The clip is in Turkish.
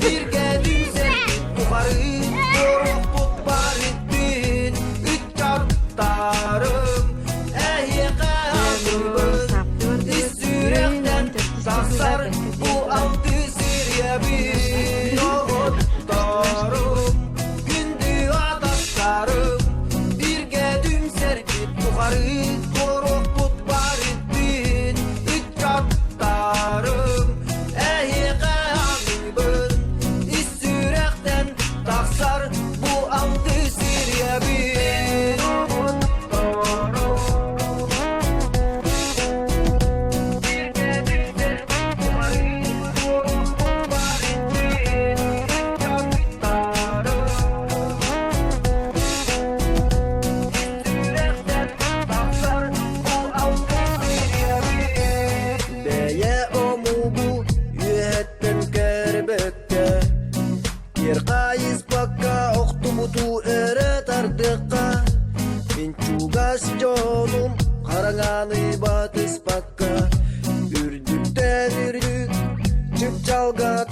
Bir geldim sen yukarı doğru putlar ettin. Üç çarptarım ehi kalbim. İsürekten saksar bu altı sirye bir yolutlarım. Gündü adaklarım. Bir geldim sen yukarı doğru putlar ettin. Üç çarptarım ehi kalbim. İsürekten saksar bu altı sirye bir yolutlarım. Deye omu bu yühetten kerbette. Bir kayız bakka oktu butu ere tardıkka. Min çugas canım karanganı batız bakka. Ürdükten ürdük çıp çalga